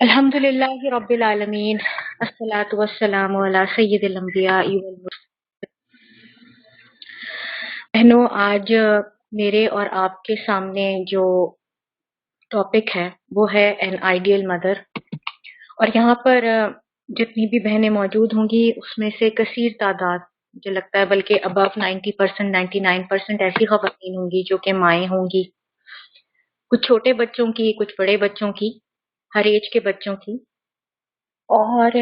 الحمد للہ رب العالمین الصلاۃ والسلام علی سید الانبیاء والمرسلین. بہنوں، آج میرے اور آپ کے سامنے جو ٹاپک ہے وہ ہے این آئیڈیل مدر. اور یہاں پر جتنی بھی بہنیں موجود ہوں گی اس میں سے کثیر تعداد، مجھے لگتا ہے بلکہ ابو 90%، 99% ایسی خواتین ہوں گی جو کہ مائیں ہوں گی، کچھ چھوٹے بچوں کی، کچھ بڑے بچوں کی، ہر ایج کے بچوں کی. اور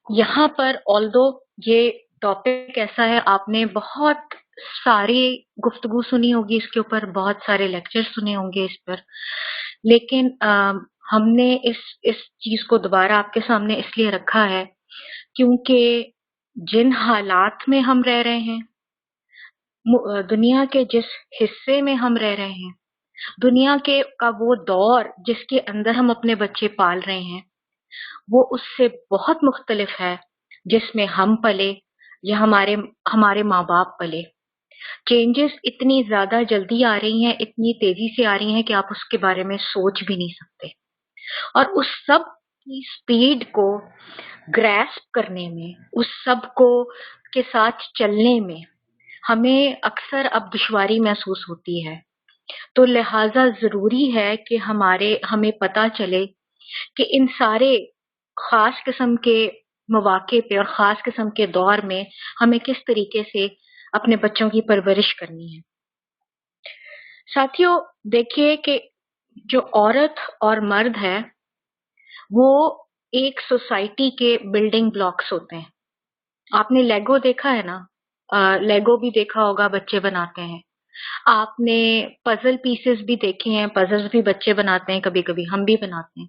یہاں پر آلدو یہ ٹاپک ایسا ہے، آپ نے بہت ساری گفتگو سنی ہوگی اس کے اوپر، بہت سارے لیکچر سنے ہوں گے اس پر، لیکن ہم نے اس چیز کو دوبارہ آپ کے سامنے اس لیے رکھا ہے کیونکہ جن حالات میں ہم رہ رہے ہیں، دنیا کے جس حصے میں ہم رہ رہے ہیں، دنیا کا وہ دور جس کے اندر ہم اپنے بچے پال رہے ہیں، وہ اس سے بہت مختلف ہے جس میں ہم پلے یا ہمارے ماں باپ پلے. چینجز اتنی زیادہ جلدی آ رہی ہیں، اتنی تیزی سے آ رہی ہیں کہ آپ اس کے بارے میں سوچ بھی نہیں سکتے. اور اس سب کی سپیڈ کو گریسپ کرنے میں، اس سب کو کے ساتھ چلنے میں ہمیں اکثر اب دشواری محسوس ہوتی ہے. تو لہٰذا ضروری ہے کہ ہمیں پتہ چلے کہ ان سارے خاص قسم کے مواقع پہ اور خاص قسم کے دور میں ہمیں کس طریقے سے اپنے بچوں کی پرورش کرنی ہے. ساتھیوں، دیکھیے کہ جو عورت اور مرد ہے وہ ایک سوسائٹی کے بلڈنگ بلاکس ہوتے ہیں. آپ نے لیگو دیکھا ہے نا؟ لیگو بھی دیکھا ہوگا، بچے بناتے ہیں. آپ نے پزل پیسز بھی دیکھے ہیں، پزلز بھی بچے بناتے ہیں، کبھی کبھی ہم بھی بناتے ہیں.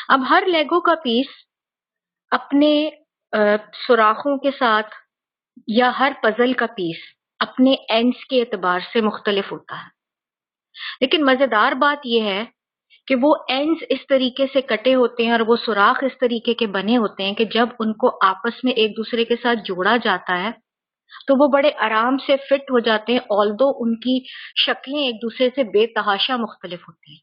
اب ہر لیگو کا پیس اپنے سوراخوں کے ساتھ یا ہر پزل کا پیس اپنے اینڈز کے اعتبار سے مختلف ہوتا ہے. لیکن مزیدار بات یہ ہے کہ وہ اینڈز اس طریقے سے کٹے ہوتے ہیں اور وہ سوراخ اس طریقے کے بنے ہوتے ہیں کہ جب ان کو آپس میں ایک دوسرے کے ساتھ جوڑا جاتا ہے تو وہ بڑے آرام سے فٹ ہو جاتے ہیں، آلدو ان کی شکلیں ایک دوسرے سے بے تحاشا مختلف ہوتی ہیں.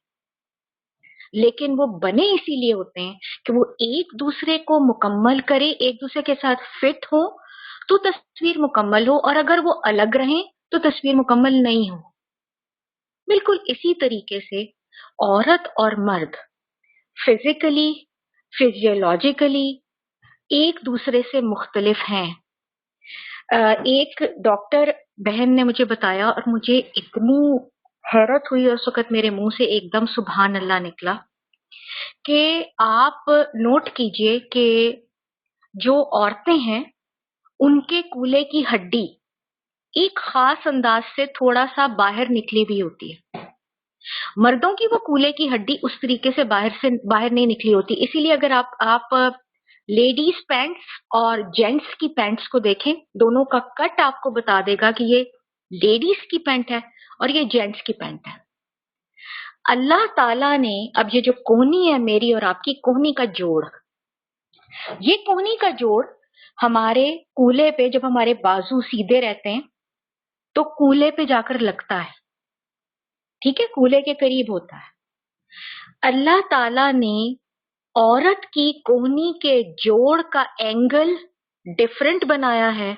لیکن وہ بنے اسی لیے ہوتے ہیں کہ وہ ایک دوسرے کو مکمل کرے، ایک دوسرے کے ساتھ فٹ ہو تو تصویر مکمل ہو، اور اگر وہ الگ رہیں تو تصویر مکمل نہیں ہو. بالکل اسی طریقے سے عورت اور مرد فزیکلی، فزیولوجیکلی ایک دوسرے سے مختلف ہیں. ایک ڈاکٹر بہن نے مجھے بتایا اور مجھے اتنی حیرت ہوئی، اس وقت میرے منہ سے ایک دم سبحان اللہ نکلا کہ آپ نوٹ کیجئے کہ جو عورتیں ہیں ان کے کولے کی ہڈی ایک خاص انداز سے تھوڑا سا باہر نکلی بھی ہوتی ہے. مردوں کی وہ کولے کی ہڈی اس طریقے سے باہر نہیں نکلی ہوتی. اسی لیے اگر آپ لیڈیز پینٹس اور جینٹس کی پینٹس کو دیکھیں، دونوں کا کٹ آپ کو بتا دے گا کہ یہ لیڈیز کی پینٹ ہے اور یہ جینٹس کی پینٹ ہے. اللہ تعالیٰ نے اب یہ جو کوہنی ہے میری اور آپ کی، کوہنی کا جوڑ، یہ کوہنی کا جوڑ ہمارے کولے پہ جب ہمارے بازو سیدھے رہتے ہیں تو کولے پہ جا کر لگتا ہے، ٹھیک ہے، کولے کے قریب ہوتا ہے. اللہ تعالیٰ نے عورت کی کوہنی کے جوڑ کا اینگل ڈفرنٹ بنایا ہے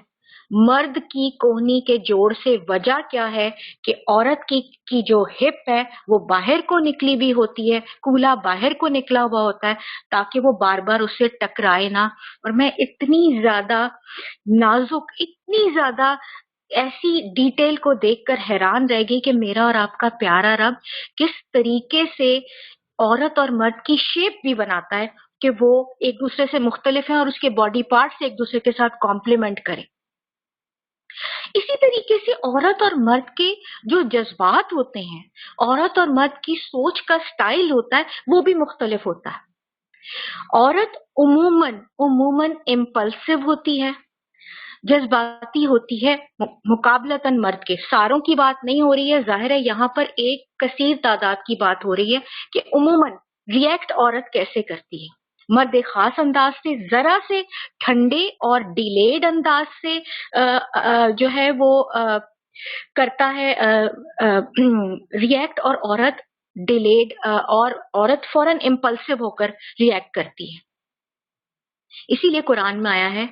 مرد کی کوہنی کے جوڑ سے. وجہ کیا ہے کہ عورت کی جو ہپ ہے وہ باہر کو نکلی بھی ہوتی ہے، کولا باہر کو نکلا ہوا ہوتا ہے تاکہ وہ بار بار اس سے ٹکرائے نہ. اور میں اتنی زیادہ نازک، اتنی زیادہ ایسی ڈیٹیل کو دیکھ کر حیران رہ گئی کہ میرا اور آپ کا پیارا رب کس طریقے سے عورت اور مرد کی شیپ بھی بناتا ہے کہ وہ ایک دوسرے سے مختلف ہیں اور اس کے باڈی پارٹس ایک دوسرے کے ساتھ کمپلیمنٹ کریں. اسی طریقے سے عورت اور مرد کے جو جذبات ہوتے ہیں، عورت اور مرد کی سوچ کا سٹائل ہوتا ہے، وہ بھی مختلف ہوتا ہے. عورت عموماً امپلسو ہوتی ہے، جذباتی ہوتی ہے مقابلتاً مرد کے. ساروں کی بات نہیں ہو رہی ہے، ظاہر ہے یہاں پر ایک کثیر تعداد کی بات ہو رہی ہے کہ عموماً ریئیکٹ عورت کیسے کرتی ہے. مرد ایک خاص انداز سے، ذرا سے ٹھنڈے اور ڈیلیڈ انداز سے جو ہے وہ کرتا ہے ریئیکٹ، اور عورت ڈیلیڈ اور عورت فوراً امپلسو ہو کر ریئیکٹ کرتی ہے. اسی لیے قرآن میں آیا ہے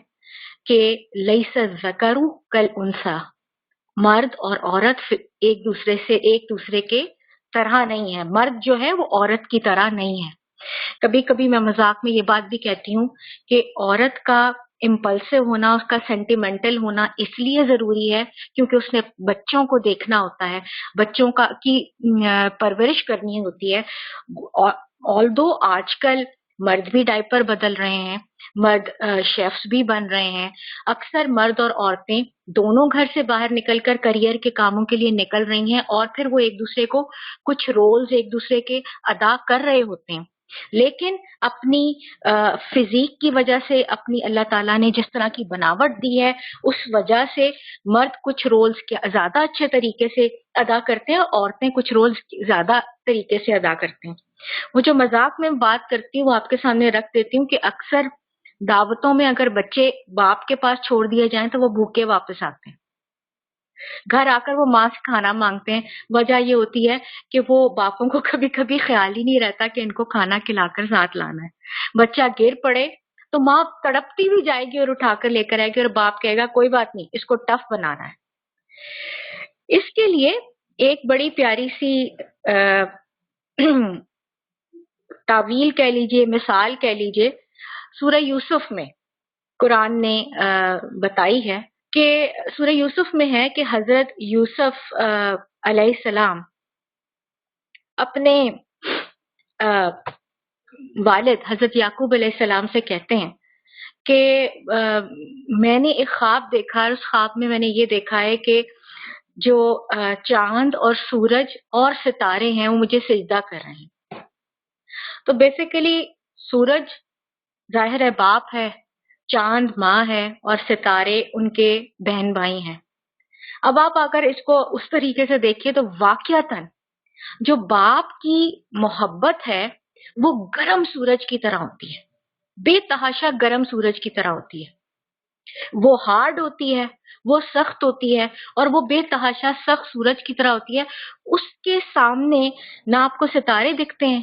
کہ لیس الذکر کالانثی، مرد اور عورت ایک دوسرے کے طرح نہیں ہے. مرد جو ہے وہ عورت کی طرح نہیں ہے. کبھی کبھی میں مذاق میں یہ بات بھی کہتی ہوں کہ عورت کا امپلسو ہونا، اس کا سینٹیمنٹل ہونا اس لیے ضروری ہے کیونکہ اس نے بچوں کو دیکھنا ہوتا ہے، بچوں کی پرورش کرنی ہوتی ہے. آلدو آج کل مرد بھی ڈائپر بدل رہے ہیں، مرد شیفز بھی بن رہے ہیں، اکثر مرد اور عورتیں دونوں گھر سے باہر نکل کر کریئر کے کاموں کے لیے نکل رہی ہیں اور پھر وہ ایک دوسرے کو کچھ رولز ایک دوسرے کے ادا کر رہے ہوتے ہیں. لیکن اپنی فزیک کی وجہ سے، اپنی اللہ تعالیٰ نے جس طرح کی بناوٹ دی ہے اس وجہ سے مرد کچھ رولز کے زیادہ اچھے طریقے سے ادا کرتے ہیں، عورتیں کچھ رولز زیادہ طریقے سے ادا کرتے ہیں. وہ جو مذاق میں بات کرتی ہوں وہ آپ کے سامنے رکھ دیتی ہوں کہ اکثر دعوتوں میں اگر بچے باپ کے پاس چھوڑ دیے جائیں تو وہ بھوکے واپس آتے ہیں. گھر آ کر وہ ماں سے کھانا مانگتے ہیں. وجہ یہ ہوتی ہے کہ وہ باپوں کو کبھی کبھی خیال ہی نہیں رہتا کہ ان کو کھانا کھلا کر ساتھ لانا ہے. بچہ گر پڑے تو ماں تڑپتی بھی جائے گی اور اٹھا کر لے کر آئے گی اور باپ کہے گا کوئی بات نہیں، اس کو ٹف بنانا ہے. اس کے لیے ایک بڑی پیاری سی تعویل کہہ لیجیے، مثال کہہ لیجیے، سورہ یوسف میں قرآن نے بتائی ہے کہ سورہ یوسف میں ہے کہ حضرت یوسف علیہ السلام اپنے والد حضرت یعقوب علیہ السلام سے کہتے ہیں کہ میں نے ایک خواب دیکھا، اس خواب میں نے یہ دیکھا ہے کہ جو چاند اور سورج اور ستارے ہیں وہ مجھے سجدہ کر رہے ہیں. تو بیسیکلی سورج ظاہر ہے باپ ہے، چاند ماں ہے اور ستارے ان کے بہن بھائی ہیں. اب آپ اگر اس کو اس طریقے سے دیکھیں تو واقعتاً جو باپ کی محبت ہے وہ گرم سورج کی طرح ہوتی ہے، بے تحاشا گرم سورج کی طرح ہوتی ہے. وہ ہارڈ ہوتی ہے، وہ سخت ہوتی ہے اور وہ بے تحاشا سخت سورج کی طرح ہوتی ہے. اس کے سامنے نہ آپ کو ستارے دکھتے ہیں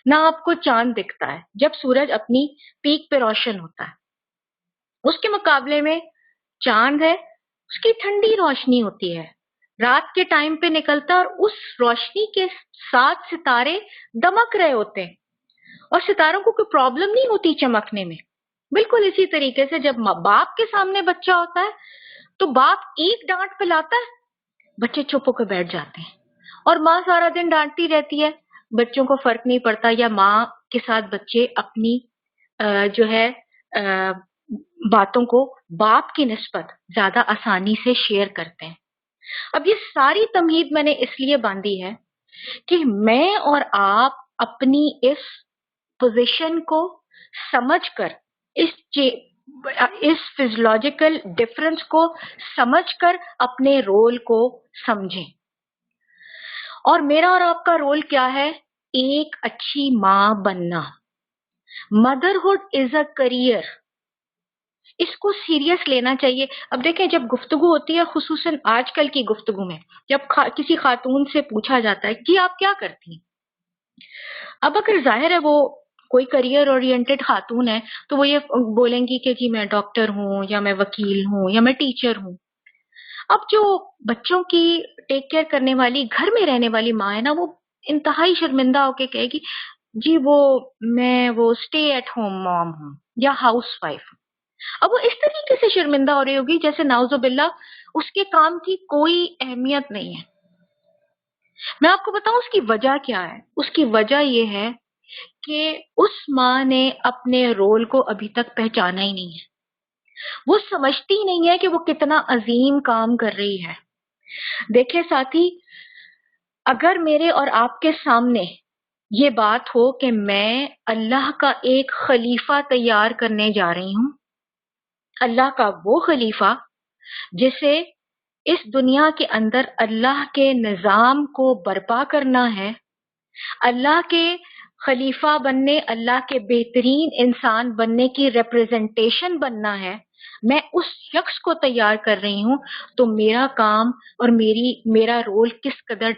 نہ آپ کو چاند دکھتا ہے جب سورج اپنی پیک پہ روشن ہوتا ہے. اس کے مقابلے میں چاند ہے، اس کی ٹھنڈی روشنی ہوتی ہے، رات کے ٹائم پہ نکلتا ہے اور اس روشنی کے ساتھ ستارے دمک رہے ہوتے ہیں اور ستاروں کو کوئی پرابلم نہیں ہوتی چمکنے میں. بالکل اسی طریقے سے جب باپ کے سامنے بچہ ہوتا ہے تو باپ ایک ڈانٹ پہ لاتا ہے، بچے چپ ہو کے بیٹھ جاتے ہیں اور ماں سارا دن ڈانٹتی رہتی ہے، بچوں کو فرق نہیں پڑتا، یا ماں کے ساتھ بچے اپنی جو ہے باتوں کو باپ کی نسبت زیادہ آسانی سے شیئر کرتے ہیں. اب یہ ساری تمہید میں نے اس لیے باندھی ہے کہ میں اور آپ اپنی اس پوزیشن کو سمجھ کر اس فزیولوجیکل ڈفرنس کو سمجھ کر اپنے رول کو سمجھیں. اور میرا اور آپ کا رول کیا ہے؟ ایک اچھی ماں بننا. مدرہڈ از اے کریئر، اس کو سیریس لینا چاہیے. اب دیکھیں جب گفتگو ہوتی ہے، خصوصاً آج کل کی گفتگو میں جب کسی خاتون سے پوچھا جاتا ہے کہ آپ کیا کرتی ہیں، اب اگر ظاہر ہے وہ کوئی کریئر اورینٹڈ خاتون ہے تو وہ یہ بولیں گی کہ جی میں ڈاکٹر ہوں یا میں وکیل ہوں یا میں ٹیچر ہوں. اب جو بچوں کی ٹیک کیئر کرنے والی گھر میں رہنے والی ماں ہے نا، وہ انتہائی شرمندہ ہو کے کہے گی جی میں اسٹے ایٹ ہوم مام ہوں یا ہاؤس وائف ہوں. اب وہ اس طریقے سے شرمندہ ہو رہی ہوگی جیسے نعوذ باللہ اس کے کام کی کوئی اہمیت نہیں ہے. میں آپ کو بتاؤں اس کی وجہ کیا ہے؟ اس کی وجہ یہ ہے کہ اس ماں نے اپنے رول کو ابھی تک پہچانا ہی نہیں ہے. وہ سمجھتی نہیں ہے کہ وہ کتنا عظیم کام کر رہی ہے. دیکھیں ساتھی، اگر میرے اور آپ کے سامنے یہ بات ہو کہ میں اللہ کا ایک خلیفہ تیار کرنے جا رہی ہوں، اللہ کا وہ خلیفہ جسے اس دنیا کے اندر اللہ کے نظام کو برپا کرنا ہے، اللہ کے خلیفہ بننے، اللہ کے بہترین انسان بننے کی ریپریزنٹیشن بننا ہے، میں اس شخص کو تیار کر رہی ہوں، تو میرا کام اور میرا رول کس قدر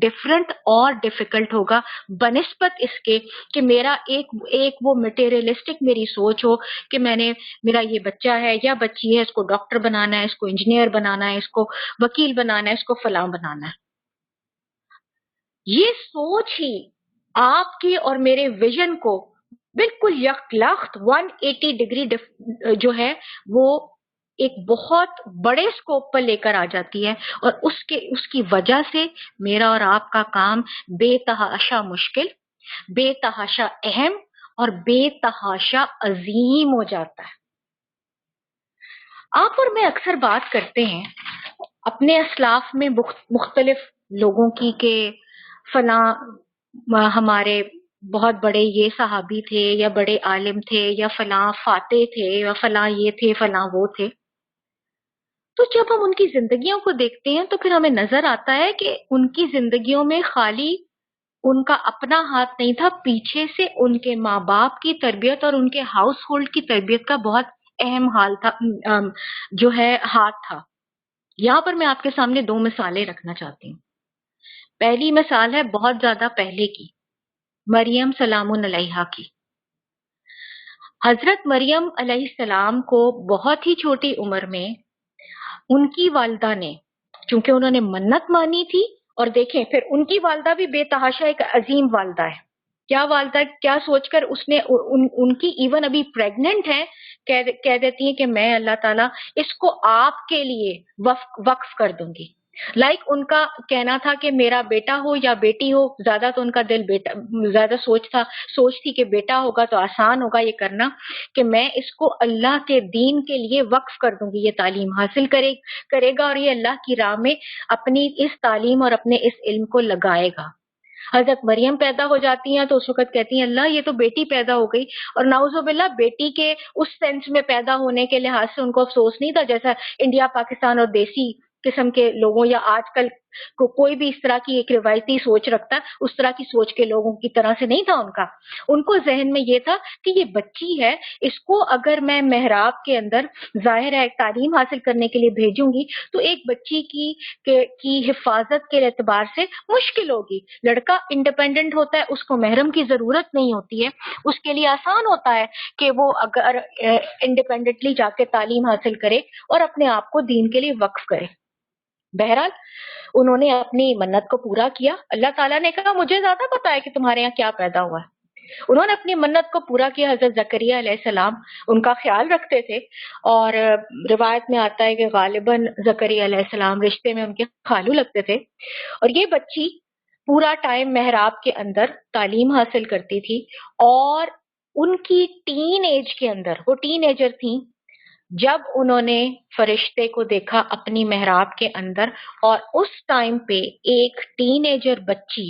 ڈفرنٹ اور ڈیفیکلٹ ہوگا بنسبت اس کے کہ میرا ایک وہ مٹیریلسٹک میری سوچ ہو کہ میرا یہ بچہ ہے یا بچی ہے، اس کو ڈاکٹر بنانا ہے، اس کو انجینئر بنانا ہے، اس کو وکیل بنانا ہے، اس کو فلاں بنانا ہے. یہ سوچ ہی آپ کے اور میرے ویژن کو بالکل یکلخت 180 ڈگری جو ہے وہ ایک بہت بڑے سکوپ پر لے کر آ جاتی ہے، اور اس کی وجہ سے میرا اور آپ کا کام بے تحاشا مشکل، بے تحاشا اہم اور بے تحاشا عظیم ہو جاتا ہے. آپ اور میں اکثر بات کرتے ہیں اپنے اسلاف میں مختلف لوگوں کی کہ فلاں ہمارے بہت بڑے یہ صحابی تھے یا بڑے عالم تھے یا فلاں فاتح تھے یا فلاں یہ تھے فلاں وہ تھے. تو جب ہم ان کی زندگیوں کو دیکھتے ہیں تو پھر ہمیں نظر آتا ہے کہ ان کی زندگیوں میں خالی ان کا اپنا ہاتھ نہیں تھا، پیچھے سے ان کے ماں باپ کی تربیت اور ان کے ہاؤس ہولڈ کی تربیت کا بہت اہم حال تھا، جو ہے ہاتھ تھا. یہاں پر میں آپ کے سامنے 2 مثالیں رکھنا چاہتی ہوں. پہلی مثال ہے بہت زیادہ پہلے کی، مریم سلام علیہا کی. حضرت مریم علیہ السلام کو بہت ہی چھوٹی عمر میں ان کی والدہ نے، چونکہ انہوں نے منت مانی تھی، اور دیکھیں پھر ان کی والدہ بھی بے تحاشا ایک عظیم والدہ ہے. کیا والدہ کیا سوچ کر اس نے ان کی ایون ابھی پریگننٹ ہے، کہہ دیتی ہیں کہ میں اللہ تعالیٰ اس کو آپ کے لیے وقف کر دوں گی. ان کا کہنا تھا کہ میرا بیٹا ہو یا بیٹی ہو، زیادہ تو ان کا دل بیٹا، زیادہ سوچ تھی کہ بیٹا ہوگا تو آسان ہوگا یہ کرنا، کہ میں اس کو اللہ کے دین کے لیے وقف کر دوں گی. یہ تعلیم حاصل کرے گا اور یہ اللہ کی راہ میں اپنی اس تعلیم اور اپنے اس علم کو لگائے گا. حضرت مریم پیدا ہو جاتی ہیں تو اس وقت کہتی ہیں اللہ یہ تو بیٹی پیدا ہو گئی، اور نعوذ باللہ بیٹی کے اس سینس میں پیدا ہونے کے لحاظ سے ان کو افسوس نہیں تھا جیسا انڈیا پاکستان اور دیسی قسم کے لوگوں یا آج کل کوئی بھی اس طرح کی ایک روایتی سوچ رکھتا ہے، اس طرح کی سوچ کے لوگوں کی طرح سے نہیں تھا ان کو ذہن میں یہ تھا کہ یہ بچی ہے، اس کو اگر میں محراب کے اندر ظاہر ہے تعلیم حاصل کرنے کے لیے بھیجوں گی تو ایک بچی کی حفاظت کے اعتبار سے مشکل ہوگی. لڑکا انڈیپینڈنٹ ہوتا ہے، اس کو محرم کی ضرورت نہیں ہوتی ہے، اس کے لیے آسان ہوتا ہے کہ وہ اگر انڈیپینڈنٹلی جا کے تعلیم حاصل کرے اور اپنے آپ کو دین کے لیے وقف کرے. بہرحال انہوں نے اپنی منت کو پورا کیا. اللہ تعالیٰ نے کہا مجھے زیادہ پتا ہے کہ تمہارے یہاں کیا پیدا ہوا ہے. انہوں نے اپنی منت کو پورا کیا. حضرت زکریا علیہ السلام ان کا خیال رکھتے تھے، اور روایت میں آتا ہے کہ غالباً زکریا علیہ السلام رشتے میں ان کے خالو لگتے تھے. اور یہ بچی پورا ٹائم محراب کے اندر تعلیم حاصل کرتی تھی، اور ان کی ٹین ایج کے اندر، وہ ٹین ایجر تھیں جب انہوں نے فرشتے کو دیکھا اپنی محراب کے اندر. اور اس ٹائم پہ ایک ٹین ایجر بچی،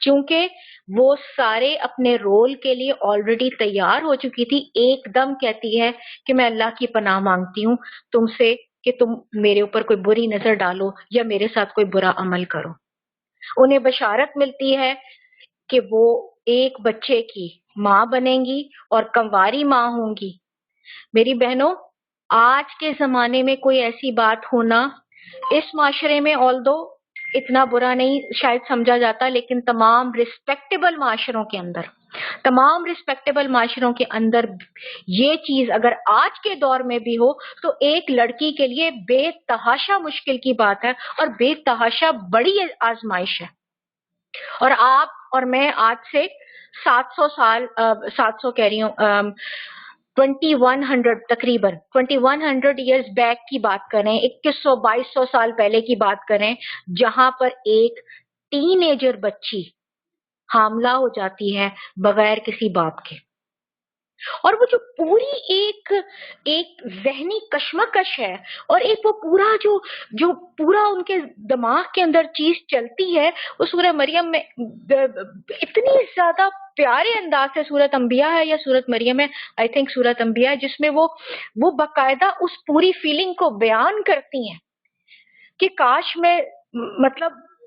چونکہ وہ سارے اپنے رول کے لیے آلریڈی تیار ہو چکی تھی، ایک دم کہتی ہے کہ میں اللہ کی پناہ مانگتی ہوں تم سے کہ تم میرے اوپر کوئی بری نظر ڈالو یا میرے ساتھ کوئی برا عمل کرو. انہیں بشارت ملتی ہے کہ وہ ایک بچے کی ماں بنیں گی اور کنواری ماں ہوں گی. میری بہنوں، آج کے زمانے میں کوئی ایسی بات ہونا اس معاشرے میں آلدو اتنا برا نہیں شاید سمجھا جاتا، لیکن تمام ریسپیکٹیبل معاشروں کے اندر یہ چیز اگر آج کے دور میں بھی ہو تو ایک لڑکی کے لیے بے تحاشا مشکل کی بات ہے اور بے تحاشا بڑی آزمائش ہے. اور آپ اور میں آج سے 700 کہہ رہی ہوں 2100 تقریباً 2100 ایئرز بیک کی بات کریں، 2100-2200 سال پہلے کی بات کریں، جہاں پر ایک ٹین ایجر بچی حاملہ ہو جاتی ہے بغیر کسی باپ کے. اور وہ جو پوری ایک ذہنی کشمکش ہے، اور ایک وہ جو پورا ان کے دماغ کے اندر چیز چلتی ہے، وہ سورہ مریم میں اتنی زیادہ پیارے انداز سے، سورۃ انبیاء ہے یا سورۃ مریم ہے، آئی تھنک سورۃ انبیاء ہے، جس میں وہ باقاعدہ اس پوری فیلنگ کو بیان کرتی ہیں کہ کاش میں، مطلب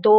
2,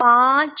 5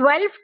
12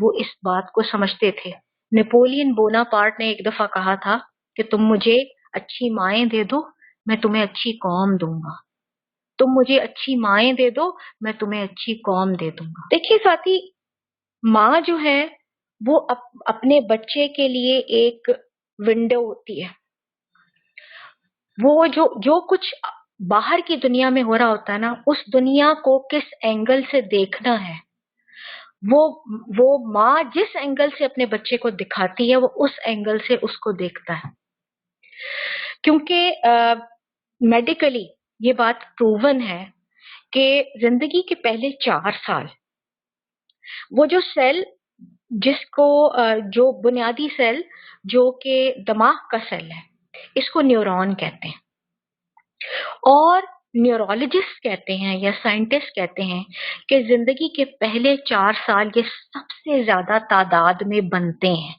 وہ اس بات کو سمجھتے تھے. نیپولین بوناپارٹ نے ایک دفعہ کہا تھا کہ تم مجھے اچھی مائیں دے دو میں تمہیں اچھی قوم دوں گا. تم مجھے اچھی مائیں دے دو میں تمہیں اچھی قوم دے دوں گا. دیکھیے ساتھی، ماں جو ہے وہ اپنے بچے کے لیے ایک ونڈو ہوتی ہے. وہ جو کچھ باہر کی دنیا میں ہو رہا ہوتا ہے نا، اس دنیا کو کس اینگل سے دیکھنا ہے، وہ ماں جس اینگل سے اپنے بچے کو دکھاتی ہے وہ اس اینگل سے اس کو دیکھتا ہے. کیونکہ میڈیکلی یہ بات پروون ہے کہ زندگی کے پہلے 4 سال وہ جو سیل جو بنیادی سیل جو کہ دماغ کا سیل ہے، اس کو نیورون کہتے ہیں. اور نیورولوجسٹ کہتے ہیں یا سائنٹسٹ کہتے ہیں کہ زندگی کے پہلے 4 سال یہ سب سے زیادہ تعداد میں بنتے ہیں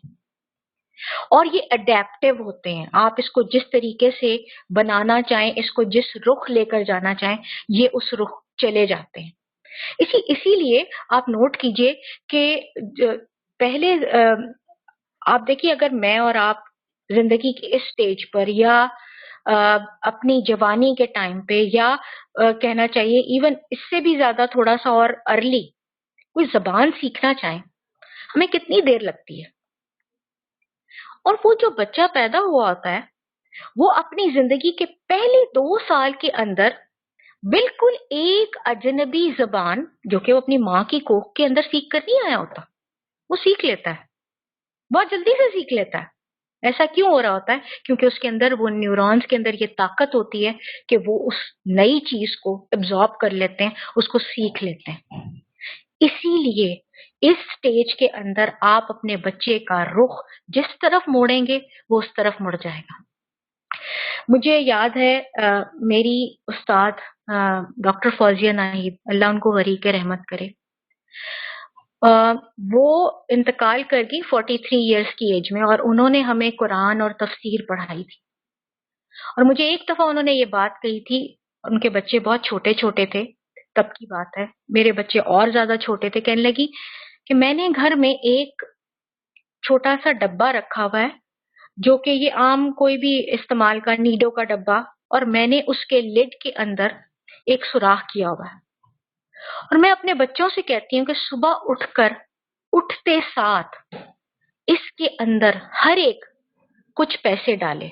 اور یہ اڈیپٹیو ہوتے ہیں. آپ اس کو جس طریقے سے بنانا چاہیں، اس کو جس رخ لے کر جانا چاہیں، یہ اس رخ چلے جاتے ہیں. اسی لیے آپ نوٹ کیجئے کہ پہلے آپ دیکھیے، اگر میں اور آپ زندگی کے اس سٹیج پر یا اپنی جوانی کے ٹائم پہ یا کہنا چاہیے ایون اس سے بھی زیادہ تھوڑا سا اور ارلی کوئی زبان سیکھنا چاہیں، ہمیں کتنی دیر لگتی ہے. اور وہ جو بچہ پیدا ہوا ہوتا ہے وہ اپنی زندگی کے پہلے 2 سال کے اندر بالکل ایک اجنبی زبان جو کہ وہ اپنی ماں کی کوکھ کے اندر سیکھ کر نہیں آیا ہوتا، وہ سیکھ لیتا ہے، بہت جلدی سے سیکھ لیتا ہے. ایسا کیوں ہو رہا ہوتا ہے؟ کیونکہ اس کے اندر وہ نیورونز کے اندر یہ طاقت ہوتی ہے کہ وہ اس نئی چیز کو ابزارب کر لیتے ہیں، اس کو سیکھ لیتے ہیں. اسی لیے اس سٹیج کے اندر آپ اپنے بچے کا رخ جس طرف موڑیں گے وہ اس طرف مڑ جائے گا. مجھے یاد ہے میری استاد ڈاکٹر فوزیہ ناہید، اللہ ان کو غریق رحمت کرے، وہ انتقال کر گئی 43 ایئرس کی ایج میں، اور انہوں نے ہمیں قرآن اور تفسیر پڑھائی تھی. اور مجھے ایک دفعہ انہوں نے یہ بات کہی تھی، ان کے بچے بہت چھوٹے چھوٹے تھے، تب کی بات ہے، میرے بچے اور زیادہ چھوٹے تھے. کہنے لگی کہ میں نے گھر میں ایک چھوٹا سا ڈبہ رکھا ہوا ہے جو کہ یہ عام کوئی بھی استعمال کا نیڈو کا ڈبہ، اور میں نے اس کے لڈ کے اندر ایک سوراخ کیا ہوا ہے. اور میں اپنے بچوں سے کہتی ہوں کہ صبح اٹھتے ساتھ اس کے اندر ہر ایک کچھ پیسے ڈالے،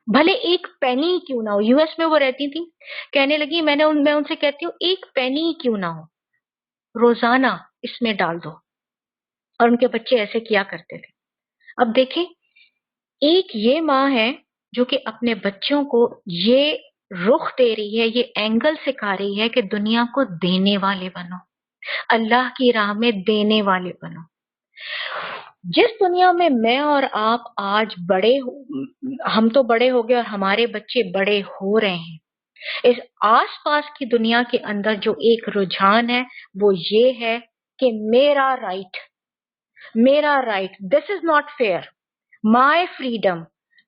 بھلے ایک پینی کیوں نہ ہو. یو ایس میں وہ رہتی تھی، کہنے لگی میں ان سے کہتی ہوں ایک پینی کیوں نہ ہو، روزانہ اس میں ڈال دو. اور ان کے بچے ایسے کیا کرتے تھے. اب دیکھیں، ایک یہ ماں ہے جو کہ اپنے بچوں کو یہ رخ دے رہی ہے، یہ اینگل سکھا رہی ہے کہ دنیا کو دینے والے بنو، اللہ کی راہ میں دینے والے بنو. جس دنیا میں اور آپ آج ہم تو بڑے ہو گئے اور ہمارے بچے بڑے ہو رہے ہیں، اس آس پاس کی دنیا کے اندر جو ایک رجحان ہے وہ یہ ہے کہ میرا right, this is not fair, my freedom,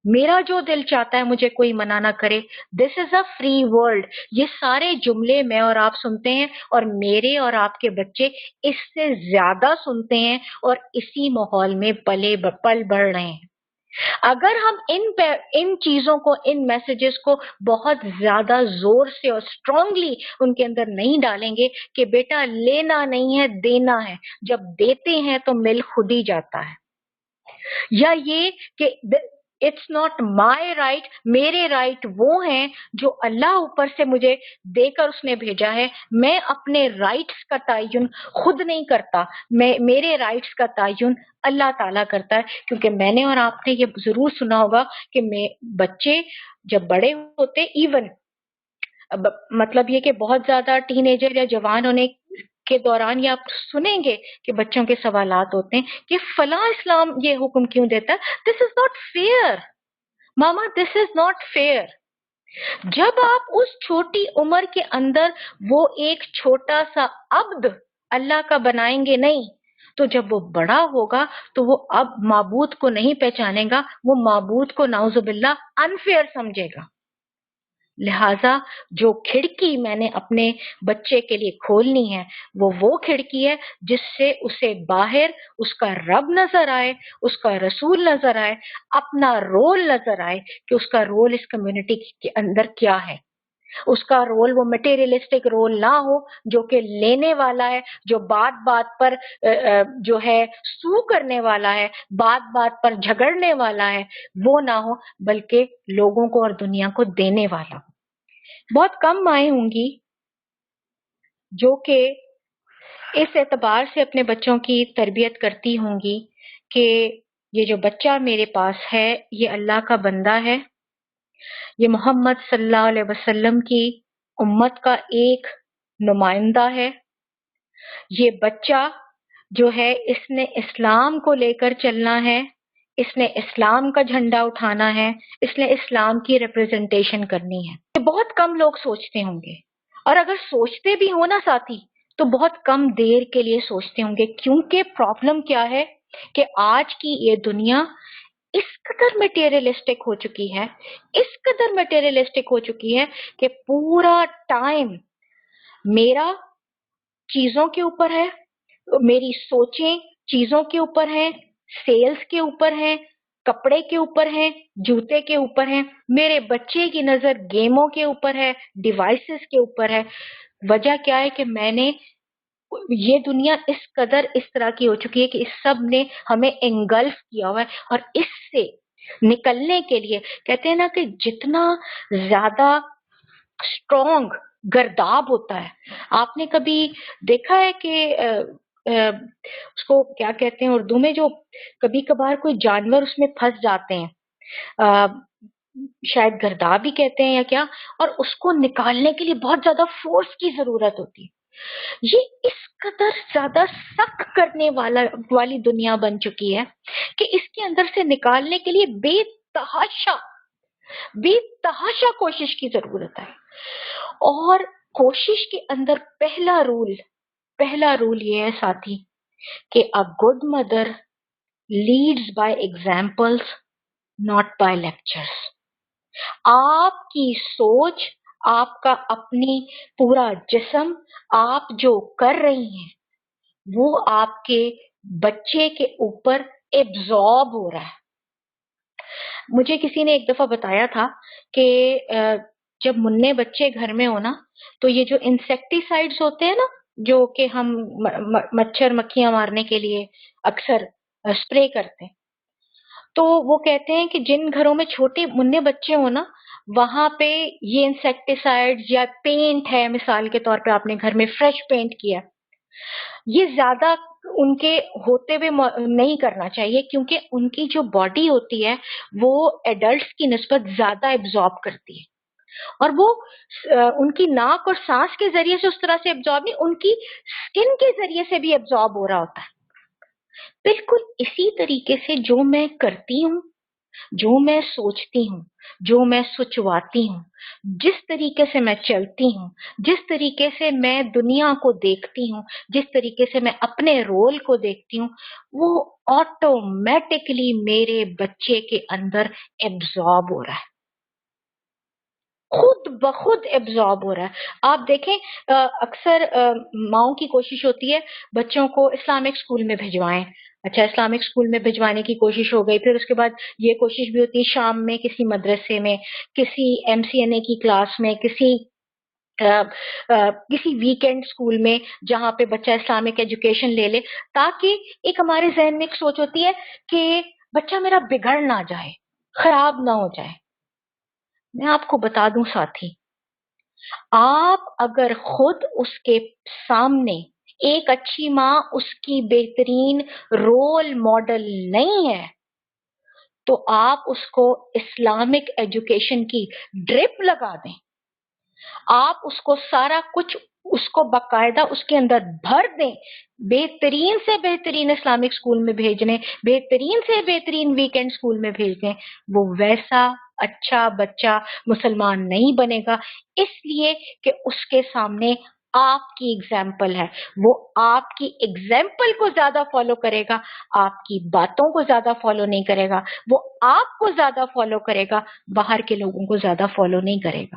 میرا جو دل چاہتا ہے مجھے کوئی منع نہ کرے، دس از اے فری ورلڈ. یہ سارے جملے میں اور آپ سنتے ہیں، اور میرے اور آپ کے بچے اس سے زیادہ سنتے ہیں اور اسی ماحول میں پل بڑھ رہے ہیں. اگر ہم ان چیزوں کو، ان میسیجز کو بہت زیادہ زور سے اور اسٹرانگلی ان کے اندر نہیں ڈالیں گے کہ بیٹا لینا نہیں ہے دینا ہے، جب دیتے ہیں تو مل خود ہی جاتا ہے، یا یہ کہ اٹس ناٹ مائی رائٹ، میرے رائٹ وہ ہیں جو اللہ اوپر سے مجھے دے کر اس نے بھیجا ہے، میں اپنے رائٹس کا تعین خود نہیں کرتا، میرے رائٹس کا تعین اللہ تعالیٰ کرتا ہے. کیونکہ میں نے اور آپ نے یہ ضرور سنا ہوگا کہ بچے جب بڑے ہوتے، ایون مطلب یہ کہ بہت زیادہ ٹین ایجر یا جوان ہونے کے دوران یہ آپ سنیں گے کہ بچوں کے سوالات ہوتے ہیں کہ فلاں اسلام یہ حکم کیوں دیتا ہے، this is not fair mama, this is not fair. جب آپ اس چھوٹی عمر کے اندر وہ ایک چھوٹا سا عبد اللہ کا بنائیں گے نہیں، تو جب وہ بڑا ہوگا تو وہ اب معبود کو نہیں پہچانے گا، وہ معبود کو نعوذ باللہ انفیئر سمجھے گا. لہٰذا جو کھڑکی میں نے اپنے بچے کے لیے کھولنی ہے وہ کھڑکی ہے جس سے اسے باہر اس کا رب نظر آئے، اس کا رسول نظر آئے، اپنا رول نظر آئے کہ اس کا رول اس کمیونٹی کے اندر کیا ہے۔ اس کا رول وہ مٹیریلسٹک رول نہ ہو جو کہ لینے والا ہے، جو بات بات پر جو ہے سو کرنے والا ہے، بات بات پر جھگڑنے والا ہے، وہ نہ ہو، بلکہ لوگوں کو اور دنیا کو دینے والا ہو۔ بہت کم مائیں ہوں گی جو کہ اس اعتبار سے اپنے بچوں کی تربیت کرتی ہوں گی کہ یہ جو بچہ میرے پاس ہے یہ اللہ کا بندہ ہے، یہ محمد صلی اللہ علیہ وسلم کی امت کا ایک نمائندہ ہے، یہ بچہ جو ہے اس نے اسلام کو لے کر چلنا ہے، اس نے اسلام کا جھنڈا اٹھانا ہے، اس نے اسلام کی ریپرزنٹیشن کرنی ہے۔ یہ بہت کم لوگ سوچتے ہوں گے، اور اگر سوچتے بھی ہو نا ساتھی تو بہت کم دیر کے لیے سوچتے ہوں گے، کیونکہ پرابلم کیا ہے کہ آج کی یہ دنیا اس قدر میٹیریلسٹک ہو چکی ہے، اس قدر میٹیریلسٹک ہو چکی ہے کہ پورا ٹائم میرا چیزوں کے اوپر ہے، میری سوچیں چیزوں کے اوپر ہیں، سیلز کے اوپر ہیں، کپڑے کے اوپر ہیں، جوتے کے اوپر ہیں، میرے بچے کی نظر گیموں کے اوپر ہے، ڈیوائسز کے اوپر ہے۔ وجہ کیا ہے کہ میں نے یہ دنیا اس قدر اس طرح کی ہو چکی ہے کہ اس سب نے ہمیں انگلف کیا ہوا ہے، اور اس سے نکلنے کے لیے کہتے ہیں نا کہ جتنا زیادہ اسٹرانگ گرداب ہوتا ہے، آپ نے کبھی دیکھا ہے کہ اس کو کیا کہتے ہیں اردو میں، جو کبھی کبھار کوئی جانور اس میں پھنس جاتے ہیں، شاید گرداب ہی کہتے ہیں یا کیا، اور اس کو نکالنے کے لیے بہت زیادہ فورس کی ضرورت ہوتی ہے۔ یہ اس قدر زیادہ سخت کرنے والی دنیا بن چکی ہے کہ اس کے اندر سے نکالنے کے لیے بے تحاشا کوشش کی ضرورت ہے، اور کوشش کے اندر پہلا رول یہ ہے ساتھی کہ a good mother leads by examples not by lectures۔ آپ کی سوچ، آپ کا اپنی پورا جسم، آپ جو کر رہی ہیں وہ آپ کے بچے کے اوپر ایبزارب ہو رہا ہے۔ مجھے کسی نے ایک دفعہ بتایا تھا کہ جب منع بچے گھر میں ہونا تو یہ جو انسیکٹیسائڈز ہوتے ہیں نا، جو کہ ہم مچھر مکھیاں مارنے کے لیے اکثر اسپرے کرتے ہیں، تو وہ کہتے ہیں کہ جن گھروں میں چھوٹے منع بچے ہوں نا، وہاں پہ یہ انسیکٹیسائڈ یا پینٹ ہے، مثال کے طور پہ آپ نے گھر میں فریش پینٹ کیا، یہ زیادہ ان کے ہوتے ہوئے نہیں کرنا چاہیے، کیونکہ ان کی جو باڈی ہوتی ہے وہ ایڈلٹس کی نسبت زیادہ ایبزارب کرتی ہے، اور وہ ان کی ناک اور سانس کے ذریعے سے اس طرح سے ایبزارب نہیں، ان کی اسکن کے ذریعے سے بھی ایبزارب ہو رہا ہوتا ہے۔ بالکل اسی طریقے سے جو میں کرتی ہوں، جو میں سوچتی ہوں، جو میں سوچواتی ہوں، جس طریقے سے میں چلتی ہوں، جس طریقے سے میں دنیا کو دیکھتی ہوں، جس طریقے سے میں اپنے رول کو دیکھتی ہوں، وہ آٹومیٹکلی میرے بچے کے اندر ایبزارب ہو رہا ہے، خود بخود ایبزارب ہو رہا ہے۔ آپ دیکھیں اکثر ماؤں کی کوشش ہوتی ہے بچوں کو اسلامک اسکول میں بھجوائیں، اچھا اسلامک اسکول میں بھجوانے کی کوشش ہو گئی، پھر اس کے بعد یہ کوشش بھی ہوتی ہے شام میں کسی مدرسے میں، کسی MCNA کی کلاس میں، کسی ویکینڈ اسکول میں جہاں پہ بچہ اسلامک ایجوکیشن لے لے، تاکہ ایک ہمارے ذہن میں ایک سوچ ہوتی ہے کہ بچہ میرا بگڑ نہ جائے، خراب نہ ہو جائے۔ میں آپ کو بتا دوں ساتھی، آپ اگر خود اس کے سامنے ایک اچھی ماں اس کی بہترین رول ماڈل نہیں ہے تو آپ اس کو اسلامک ایجوکیشن کی ڈرپ لگا دیں، آپ اس کو سارا کچھ اس کو باقاعدہ اس کے اندر بھر دیں، بہترین سے بہترین اسلامک اسکول میں بھیجنے، بہترین سے بہترین ویکینڈ اسکول میں بھیجنے، وہ ویسا اچھا بچہ مسلمان نہیں بنے گا، اس لیے کہ اس کے سامنے آپ کی اگزامپل ہے، وہ آپ کی اگزامپل کو زیادہ فالو کرے گا، آپ کی باتوں کو زیادہ فالو نہیں کرے گا، وہ آپ کو زیادہ فالو کرے گا، باہر کے لوگوں کو زیادہ فالو نہیں کرے گا۔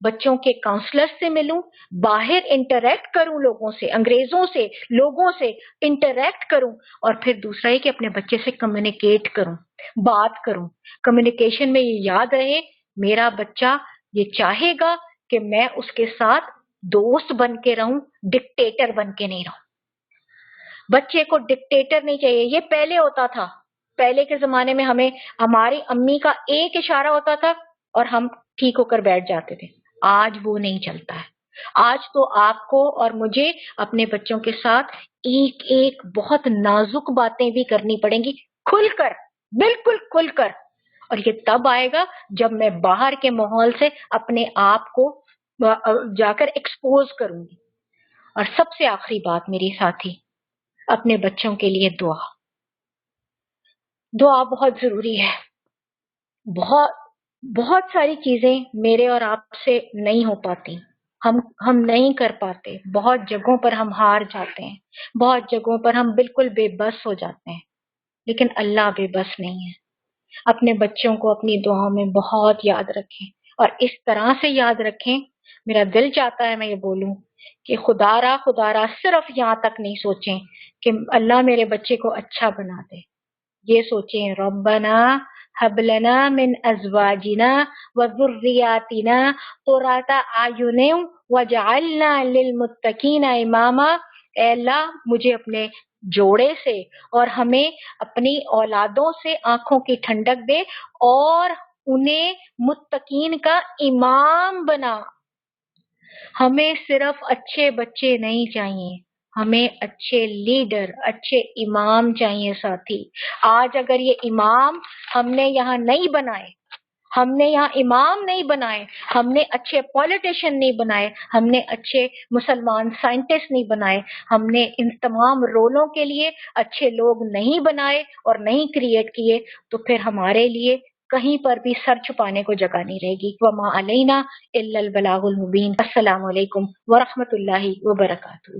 بچوں کے کاؤنسلر سے ملوں، باہر انٹریکٹ کروں لوگوں سے، انگریزوں سے، لوگوں سے انٹریکٹ کروں، اور پھر دوسرا یہ کہ اپنے بچے سے کمیونیکیٹ کروں، بات کروں۔ کمیونیکیشن میں یہ یاد رہے، میرا بچہ یہ چاہے گا کہ میں اس کے ساتھ دوست بن کے رہوں، ڈکٹیٹر بن کے نہیں رہوں۔ بچے کو ڈکٹیٹر نہیں چاہیے، یہ پہلے ہوتا تھا۔ پہلے کے زمانے میں ہمیں ہماری امی کا ایک اشارہ ہوتا تھا اور ہم ٹھیک ہو کر بیٹھ جاتے تھے۔ آج وہ نہیں چلتا ہے۔ آج تو آپ کو اور مجھے اپنے بچوں کے ساتھ ایک ایک بہت نازک باتیں بھی کرنی پڑیں گی، کھل کر، بالکل کھل کر۔ اور یہ تب آئے گا جب میں باہر کے ماحول سے اپنے آپ کو جا کر ایکسپوز کروں گی۔ اور سب سے آخری بات میری ساتھی، اپنے بچوں کے لیے دعا۔ دعا بہت ضروری ہے۔ بہت ساری چیزیں میرے اور آپ سے نہیں ہو پاتی، ہم نہیں کر پاتے، بہت جگہوں پر ہم ہار جاتے ہیں، بہت جگہوں پر ہم بالکل بے بس ہو جاتے ہیں، لیکن اللہ بے بس نہیں ہے۔ اپنے بچوں کو اپنی دعاؤں میں بہت یاد رکھیں، اور اس طرح سے یاد رکھیں، میرا دل چاہتا ہے میں یہ بولوں کہ خدا را صرف یہاں تک نہیں سوچیں کہ اللہ میرے بچے کو اچھا بنا دے، یہ سوچیں ربنا ہب لنا من ازواجنا وذریاتنا قرۃ اعین وجعلنا للمتقین اماما۔ اے اللہ مجھے اپنے جوڑے سے اور ہمیں اپنی اولادوں سے آنکھوں کی ٹھنڈک دے اور انہیں متقین کا امام بنا۔ ہمیں صرف اچھے بچے نہیں چاہیے، ہمیں اچھے لیڈر، اچھے امام چاہیے ساتھی۔ آج اگر یہ امام ہم نے یہاں نہیں بنائے، ہم نے یہاں امام نہیں بنائے، ہم نے اچھے پولیٹیشین نہیں بنائے، ہم نے اچھے مسلمان سائنٹسٹ نہیں بنائے، ہم نے ان تمام رولوں کے لیے اچھے لوگ نہیں بنائے اور نہیں کریٹ کیے، تو پھر ہمارے لیے کہیں پر بھی سر چھپانے کو جگہ نہیں رہے گی۔ وما علینا الا البلاغ المبین۔ السلام علیکم ورحمۃ اللہ وبرکاتہ۔